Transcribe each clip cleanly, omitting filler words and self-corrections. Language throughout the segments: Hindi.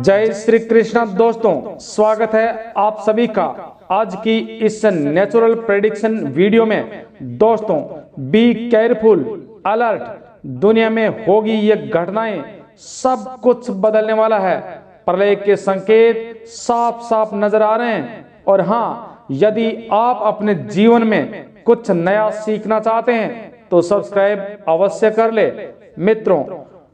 जय श्री कृष्ण दोस्तों, स्वागत है आप सभी का आज की इस नेचुरल प्रेडिक्शन वीडियो में। दोस्तों, बी केयरफुल, अलर्ट, दुनिया में होगी ये घटनाएं, सब कुछ बदलने वाला है। प्रलय के संकेत साफ साफ नजर आ रहे हैं। और हाँ, यदि आप अपने जीवन में कुछ नया सीखना चाहते हैं तो सब्सक्राइब अवश्य कर ले। मित्रों,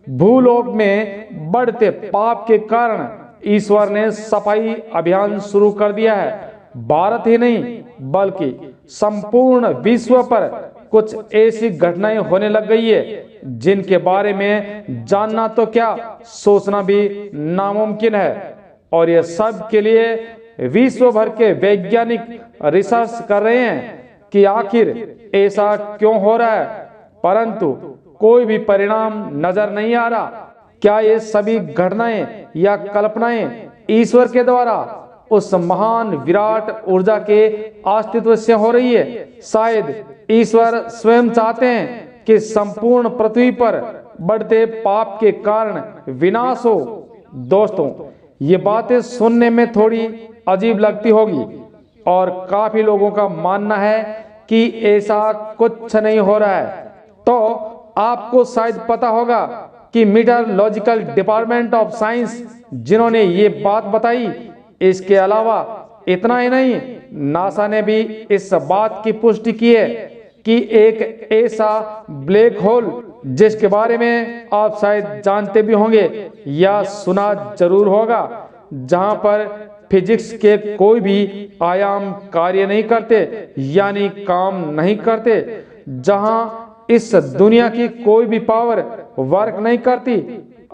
भूलोक में बढ़ते पाप के कारण ईश्वर ने सफाई अभियान शुरू कर दिया है। भारत ही नहीं बल्कि संपूर्ण विश्व पर कुछ ऐसी घटनाएं होने लग गई है जिनके बारे में जानना तो क्या, सोचना भी नामुमकिन है। और ये सब के लिए विश्व भर के वैज्ञानिक रिसर्च कर रहे हैं कि आखिर ऐसा क्यों हो रहा है, परंतु कोई भी परिणाम नजर नहीं आ रहा। क्या ये सभी घटनाएं या कल्पनाएं ईश्वर के द्वारा उस महान विराट ऊर्जा के अस्तित्व से हो रही है? शायद ईश्वर स्वयं चाहते हैं कि संपूर्ण पृथ्वी पर बढ़ते पाप के कारण विनाश हो। दोस्तों, ये बातें सुनने में थोड़ी अजीब लगती होगी और काफी लोगों का मानना है कि ऐसा कुछ नहीं हो रहा है। तो आपको शायद पता होगा कि मीटरलॉजिकल डिपार्टमेंट ऑफ साइंस जिन्होंने ये बात बताई, इसके अलावा इतना ही नहीं, नासा ने भी इस बात की पुष्टि की है कि एक ऐसा ब्लैक होल जिसके बारे में आप शायद जानते भी होंगे या सुना जरूर होगा, जहां पर फिजिक्स के कोई भी आयाम कार्य नहीं करते, यानी काम नहीं करते, जहां इस दुनिया की कोई भी पावर वर्क नहीं करती।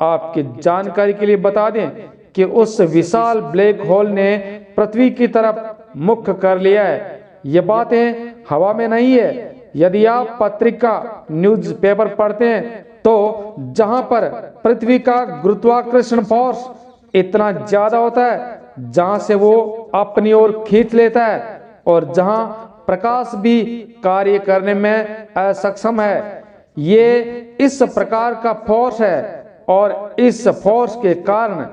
आपकी जानकारी के लिए बता दें कि उस विशाल ब्लैक होल ने पृथ्वी की तरफ मुख कर लिया है। ये बातें हवा में नहीं है। यदि आप पत्रिका, न्यूज़पेपर पढ़ते हैं तो जहां पर पृथ्वी का गुरुत्वाकर्षण फोर्स इतना ज्यादा होता है, जहां से वो अपनी ओर खींच लेता है और जहां प्रकाश भी कार्य करने में असक्षम है, ये इस प्रकार का फोर्स है। और इस फोर्स के कारण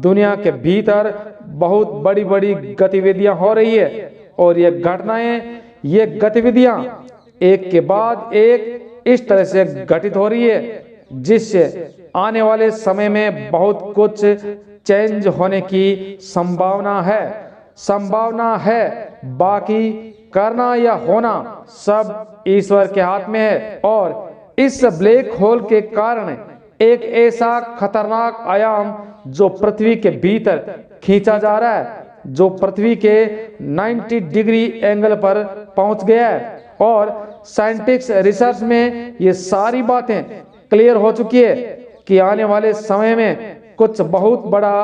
दुनिया के भीतर बहुत बड़ी बड़ी गतिविधियां हो रही है। और ये घटनाएं, ये गतिविधियां एक के बाद एक इस तरह से घटित हो रही है जिससे आने वाले समय में बहुत कुछ चेंज होने की संभावना है। बाकी करना या होना सब ईश्वर के हाथ में है। और इस ब्लैक होल के कारण एक ऐसा खतरनाक आयाम जो पृथ्वी के भीतर खींचा जा रहा है, जो पृथ्वी के 90 डिग्री एंगल पर पहुंच गया है। और साइंटिस्ट रिसर्च में ये सारी बातें क्लियर हो चुकी है कि आने वाले समय में कुछ बहुत बड़ा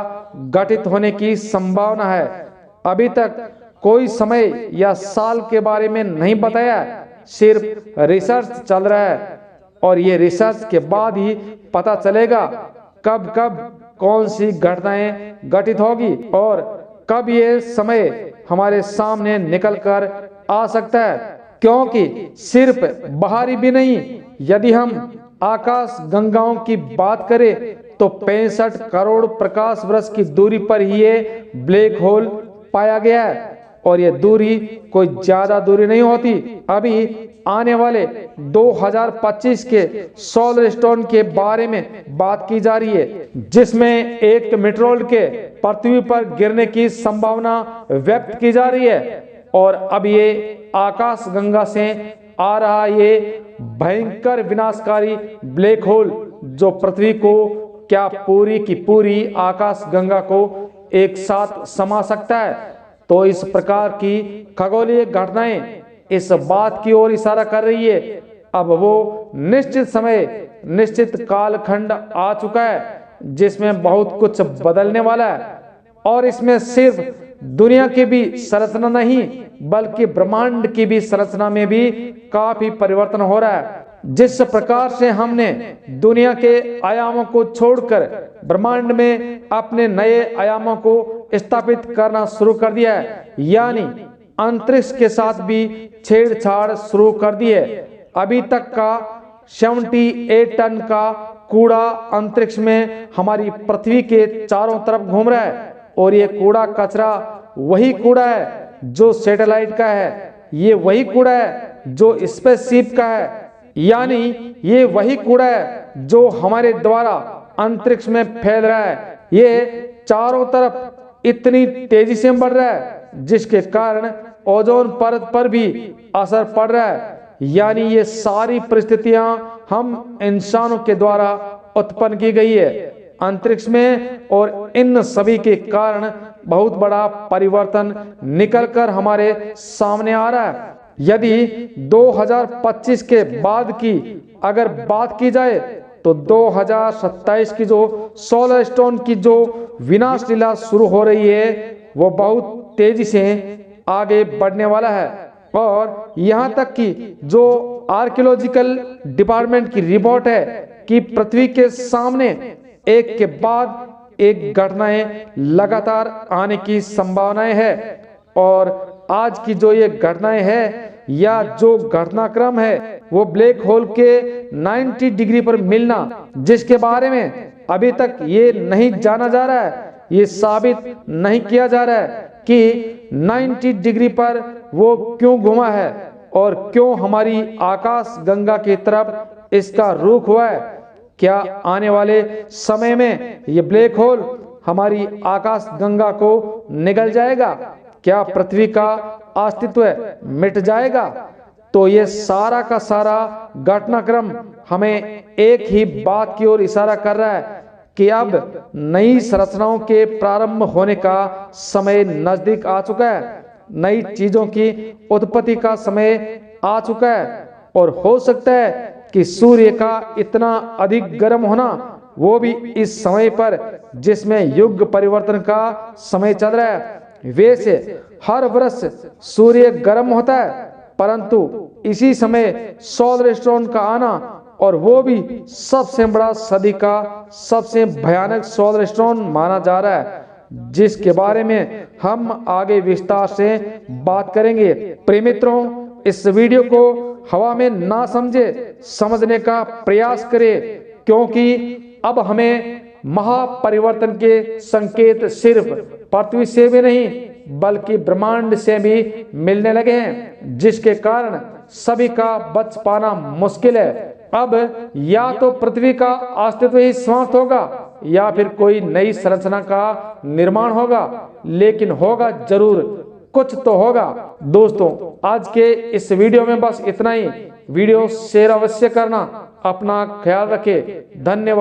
घटित होने की संभावना है। अभी तक कोई समय या साल के बारे में नहीं बताया, सिर्फ रिसर्च चल रहा है। और ये रिसर्च के बाद ही पता चलेगा कब कब कौन सी घटनाएं घटित होगी और कब ये समय हमारे सामने निकल कर आ सकता है। क्योंकि सिर्फ बाहरी भी नहीं, यदि हम आकाश गंगाओं की बात करें तो 65 करोड़ प्रकाश वर्ष की दूरी पर ही ये ब्लैक होल पाया गया है। और ये दूरी कोई ज्यादा दूरी नहीं होती। अभी आने वाले 2025 के सोलर स्टोन के बारे में बात की जा रही है, जिसमें एक मीटरोइड के पृथ्वी पर गिरने की संभावना व्यक्त की जा रही है। और अब ये आकाश गंगा से आ रहा ये भयंकर विनाशकारी ब्लैक होल जो पृथ्वी को, क्या पूरी की पूरी आकाश गंगा को एक साथ समा सकता है। तो इस प्रकार की खगोलीय घटनाएं इस बात की ओर इशारा कर रही है। अब वो निश्चित समय, निश्चित कालखंड आ चुका है जिसमें बहुत कुछ बदलने वाला है। और इसमें सिर्फ दुनिया की भी संरचना नहीं बल्कि ब्रह्मांड की भी संरचना में भी काफी परिवर्तन हो रहा है। जिस प्रकार से हमने दुनिया के आयामों को छोड़कर ब्रह्मांड में अपने नए आयामों को स्थापित करना शुरू कर दिया है, यानी अंतरिक्ष के साथ भी छेड़छाड़ शुरू कर दी है। अभी तक का 78 टन का कूड़ा अंतरिक्ष में हमारी पृथ्वी के चारों तरफ घूम रहा है, और ये कूड़ा कचरा वही कूड़ा है जो सैटेलाइट का है, ये वही कूड़ा है जो स्पेसशिप का है, यानी ये वही कूड़ा है जो हमारे द्वारा अंतरिक्ष में फैल रहा है। ये चारों तरफ इतनी तेजी से बढ़ रहा है जिसके कारण ओजोन परत पर भी असर पड़ रहा है। यानी ये सारी परिस्थितियां हम इंसानों के द्वारा उत्पन्न की गई है अंतरिक्ष में, और इन सभी के कारण बहुत बड़ा परिवर्तन निकलकर हमारे सामने आ रहा है। यदि 2025 के बाद की अगर बात की जाए तो 2027 की जो सोलर स्टोन की जो विनाश लीला शुरू हो रही है वो बहुत तेजी से आगे बढ़ने वाला है, और यहाँ तक कि जो आर्कियोलॉजिकल डिपार्टमेंट की रिपोर्ट है कि पृथ्वी के सामने एक के बाद एक घटनाएं लगातार आने की संभावनाएं है। और आज की जो ये घटनाएं है या जो घटनाक्रम है वो ब्लैक होल के 90 डिग्री पर मिलना, जिसके बारे में अभी तक ये नहीं जाना जा रहा है, ये साबित नहीं किया जा रहा है कि 90 डिग्री पर वो क्यों घुमा है और क्यों हमारी आकाश गंगा की तरफ इसका रुख हुआ है। क्या आने वाले समय में ये ब्लैक होल हमारी आकाश गंगा को निगल जाएगा? क्या पृथ्वी का अस्तित्व मिट जाएगा? तो ये सारा का सारा घटनाक्रम हमें एक ही बात की ओर इशारा कर रहा है कि अब नई संरचनाओं के प्रारंभ होने का समय नजदीक आ चुका है, नई चीजों की उत्पत्ति का समय आ चुका है, और हो सकता है कि सूर्य का इतना अधिक गर्म होना वो भी इस समय पर जिसमें युग परिवर्तन का समय चल रहा है। वैसे हर वर्ष सूर्य गर्म होता है, परंतु इसी समय सोलर स्टोर्म का आना, और वो भी सबसे बड़ा सदी का सबसे भयानक सोलर स्टोर्म माना जा रहा है, जिसके बारे में हम आगे विस्तार से बात करेंगे। प्रिय मित्रों, इस वीडियो को हवा में ना समझे, समझने का प्रयास करें, क्योंकि अब हमें महापरिवर्तन के संकेत सिर्फ पृथ्वी से भी नहीं बल्कि ब्रह्मांड से भी मिलने लगे हैं, जिसके कारण सभी का बच पाना मुश्किल है। अब या तो पृथ्वी का अस्तित्व ही समाप्त होगा या फिर कोई नई संरचना का निर्माण होगा, लेकिन होगा जरूर, कुछ तो होगा। दोस्तों, आज के इस वीडियो में बस इतना ही। वीडियो शेयर अवश्य करना, अपना ख्याल रखें। धन्यवाद।